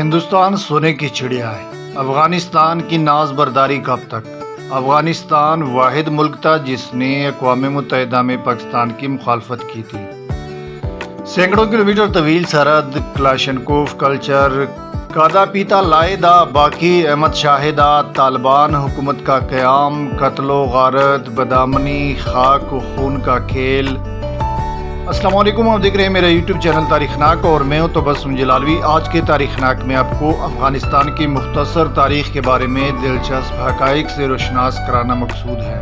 ہندوستان سونے کی چڑیا ہے۔ افغانستان کی ناز برداری کب تک؟ افغانستان واحد ملک تھا جس نے اقوام متحدہ میں پاکستان کی مخالفت کی تھی۔ سینکڑوں کلومیٹر طویل سرحد، کلاشنکوف کلچر، کادا پیتا لائے دا، باقی احمد شاہ دا، طالبان حکومت کا قیام، قتل و غارت، بدامنی، خاک و خون کا کھیل۔ السلام علیکم، آپ دیکھ رہے ہیں میرا یوٹیوب چینل تاریخ ناک اور میں ہوں تبسم جلالوی۔ آج کے تاریخ ناک میں آپ کو افغانستان کی مختصر تاریخ کے بارے میں دلچسپ حقائق سے روشناس کرانا مقصود ہے،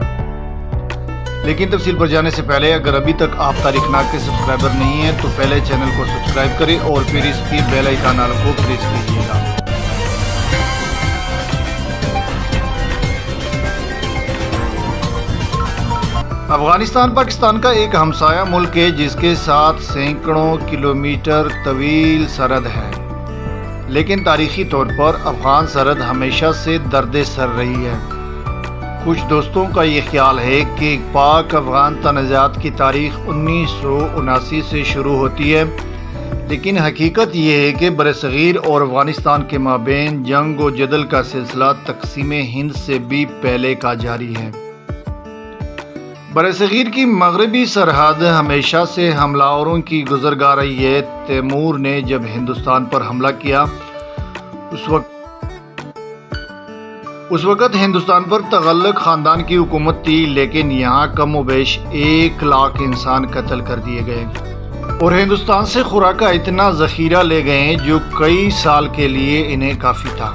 لیکن تفصیل پر جانے سے پہلے اگر ابھی تک آپ تاریخ ناک کے سبسکرائبر نہیں ہیں تو پہلے چینل کو سبسکرائب کریں اور پھر اس کی بیل آئیکن کو پریس کیجیے گا۔ افغانستان پاکستان کا ایک ہمسایہ ملک ہے جس کے ساتھ سینکڑوں کلومیٹر طویل سرحد ہے، لیکن تاریخی طور پر افغان سرحد ہمیشہ سے درد سر رہی ہے۔ کچھ دوستوں کا یہ خیال ہے کہ پاک افغان تنازعات کی تاریخ 1979 سے شروع ہوتی ہے، لیکن حقیقت یہ ہے کہ برصغیر اور افغانستان کے مابین جنگ و جدل کا سلسلہ تقسیم ہند سے بھی پہلے کا جاری ہے۔ برصغیر کی مغربی سرحد ہمیشہ سے حملہ آوروں کی گزرگاہ رہی ہے۔ تیمور نے جب ہندوستان پر حملہ کیا اس وقت ہندوستان پر تغلق خاندان کی حکومت تھی، لیکن یہاں کم و بیش 1 لاکھ انسان قتل کر دیے گئے اور ہندوستان سے خوراک کا اتنا ذخیرہ لے گئے ہیں جو کئی سال کے لیے انہیں کافی تھا۔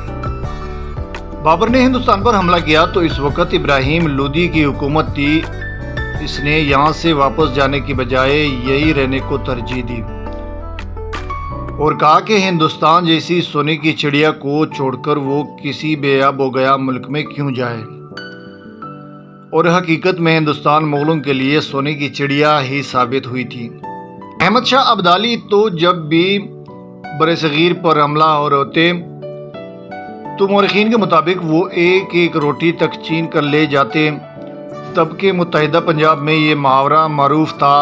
بابر نے ہندوستان پر حملہ کیا تو اس وقت ابراہیم لودھی کی حکومت تھی۔ اس نے یہاں سے واپس جانے کی بجائے یہی رہنے کو ترجیح دی اور کہا کہ ہندوستان جیسی سونے کی چڑیا کو چھوڑ کر وہ کسی بے آب و گیا ملک میں کیوں جائے، اور حقیقت میں ہندوستان مغلوں کے لیے سونے کی چڑیا ہی ثابت ہوئی تھی۔ احمد شاہ ابدالی تو جب بھی برصغیر پر حملہ اور ہوتے تو مورخین کے مطابق وہ ایک ایک روٹی تک چھین کر لے جاتے۔ تب کے متحدہ پنجاب میں یہ محاورہ معروف تھا،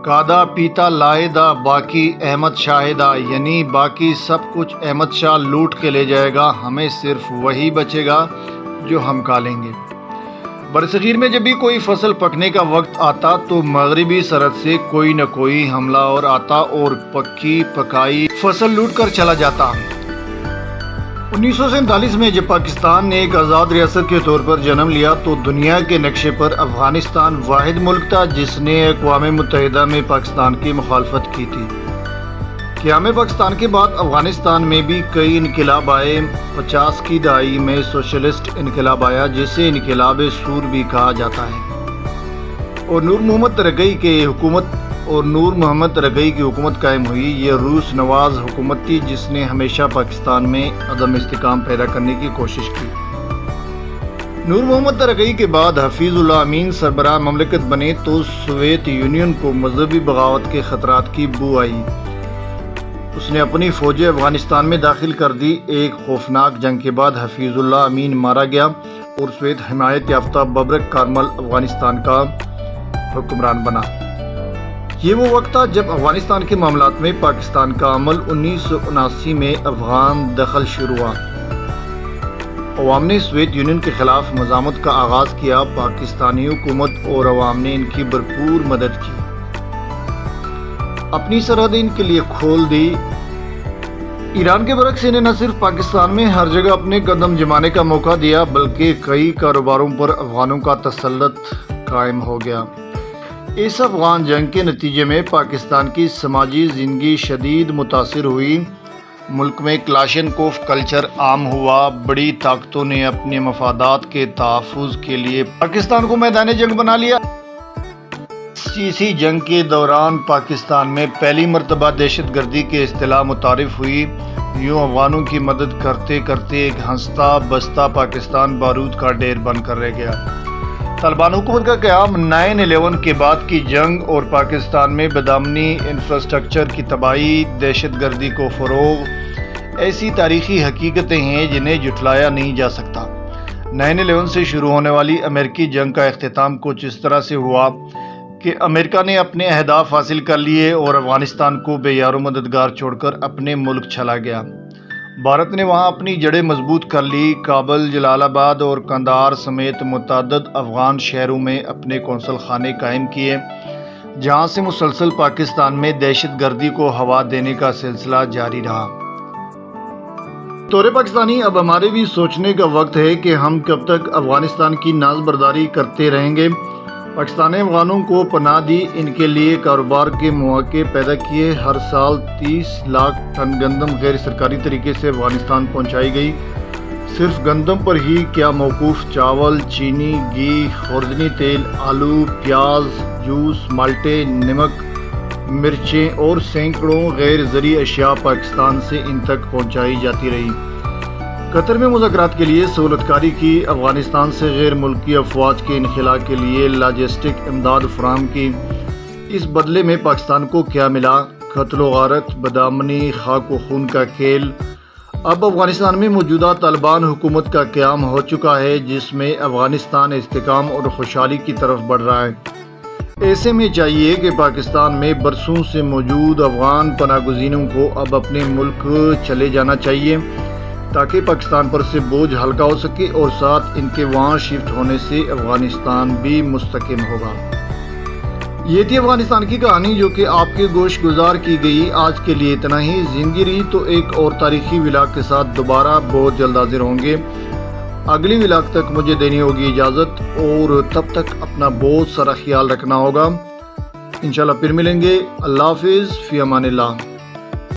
کادا پیتا لائے دا، باقی احمد شاہ دا، یعنی باقی سب کچھ احمد شاہ لوٹ کے لے جائے گا، ہمیں صرف وہی بچے گا جو ہم کھا لیں گے۔ برصغیر میں جب بھی کوئی فصل پکنے کا وقت آتا تو مغربی سرحد سے کوئی نہ کوئی حملہ اور آتا اور پکی پکائی فصل لوٹ کر چلا جاتا۔ 1947 میں جب پاکستان نے ایک آزاد ریاست کے طور پر جنم لیا تو دنیا کے نقشے پر افغانستان واحد ملک تھا جس نے اقوام متحدہ میں پاکستان کی مخالفت کی تھی۔ قیام پاکستان کے بعد افغانستان میں بھی کئی انقلاب آئے۔ 50 کی دہائی میں سوشلسٹ انقلاب آیا جسے انقلاب سور بھی کہا جاتا ہے، اور نور محمد ترگئی کی حکومت قائم ہوئی۔ یہ روس نواز حکومت تھی جس نے ہمیشہ پاکستان میں عدم استحکام پیدا کرنے کی کوشش کی۔ نور محمد ترگئی کے بعد حفیظ اللہ امین سربراہ مملکت بنے تو سوویت یونین کو مذہبی بغاوت کے خطرات کی بو آئی۔ اس نے اپنی فوجیں افغانستان میں داخل کر دی۔ ایک خوفناک جنگ کے بعد حفیظ اللہ امین مارا گیا اور سوویت حمایت یافتہ ببرک کارمل افغانستان کا حکمران بنا۔ یہ وہ وقت تھا جب افغانستان کے معاملات میں پاکستان کا عمل 1979 میں افغان دخل شروع ہوا۔ عوام نے سوویت یونین کے خلاف مزاحمت کا آغاز کیا۔ پاکستانی حکومت اور عوام نے ان کی بھرپور مدد کی، اپنی سرحدیں ان کے لیے کھول دی۔ ایران کے برعکس انہیں نہ صرف پاکستان میں ہر جگہ اپنے قدم جمانے کا موقع دیا بلکہ کئی کاروباروں پر افغانوں کا تسلط قائم ہو گیا۔ اس افغان جنگ کے نتیجے میں پاکستان کی سماجی زندگی شدید متاثر ہوئی۔ ملک میں کلاشنکوف کلچر عام ہوا۔ بڑی طاقتوں نے اپنے مفادات کے تحفظ کے لیے پاکستان کو میدان جنگ بنا لیا۔ اسی جنگ کے دوران پاکستان میں پہلی مرتبہ دہشت گردی کی اصطلاح متعارف ہوئی۔ یوں افغانوں کی مدد کرتے کرتے ایک ہنستا بستا پاکستان بارود کا ڈھیر بن کر رہ گیا۔ طالبان حکومت کا قیام، 9/11 کے بعد کی جنگ اور پاکستان میں بدامنی، انفراسٹرکچر کی تباہی، دہشت گردی کو فروغ، ایسی تاریخی حقیقتیں ہیں جنہیں جھٹلایا نہیں جا سکتا۔ 9/11 سے شروع ہونے والی امریکی جنگ کا اختتام کچھ اس طرح سے ہوا کہ امریکہ نے اپنے اہداف حاصل کر لیے اور افغانستان کو بے یار و مددگار چھوڑ کر اپنے ملک چلا گیا بھارت نے وہاں اپنی جڑیں مضبوط کر لی۔ کابل، جلال آباد اور قندھار سمیت متعدد افغان شہروں میں اپنے قونصل خانے قائم کیے، جہاں سے مسلسل پاکستان میں دہشت گردی کو ہوا دینے کا سلسلہ جاری رہا۔ پاکستانی، اب ہمارے بھی سوچنے کا وقت ہے کہ ہم کب تک افغانستان کی ناز برداری کرتے رہیں گے۔ پاکستانی افغانوں کو پناہ دی، ان کے لیے کاروبار کے مواقع پیدا کیے۔ ہر سال 30 لاکھ ٹن گندم غیر سرکاری طریقے سے افغانستان پہنچائی گئی۔ صرف گندم پر ہی کیا موقوف چاول، چینی، گھی، خوردنی تیل، آلو، پیاز، جوس، مالٹے، نمک، مرچیں اور سینکڑوں غیر زرعی اشیاء پاکستان سے ان تک پہنچائی جاتی رہی۔ قطر میں مذاکرات کے لیے سہولت کاری کی، افغانستان سے غیر ملکی افواج کے انخلاء کے لیے لاجسٹک امداد فراہم کی۔ اس بدلے میں پاکستان کو کیا ملا؟ قتل و غارت، بدامنی، خاک و خون کا کھیل۔ اب افغانستان میں موجودہ طالبان حکومت کا قیام ہو چکا ہے، جس میں افغانستان استحکام اور خوشحالی کی طرف بڑھ رہا ہے۔ ایسے میں چاہیے کہ پاکستان میں برسوں سے موجود افغان پناہ گزینوں کو اب اپنے ملک چلے جانا چاہیے، تاکہ پاکستان پر سے بوجھ ہلکا ہو سکے اور ساتھ ان کے وہاں شفٹ ہونے سے افغانستان بھی مستحکم ہوگا۔ یہ تھی افغانستان کی کہانی، جو کہ آپ کے گوش گزار کی گئی۔ آج کے لیے اتنا ہی۔ زندگی رہی تو ایک اور تاریخی ولاگ کے ساتھ دوبارہ بہت جلد حاضر ہوں گے۔ اگلی ولاگ تک مجھے دینی ہوگی اجازت، اور تب تک اپنا بہت سارا خیال رکھنا ہوگا۔ انشاءاللہ پھر ملیں گے۔ اللہ حافظ، فی امان اللہ۔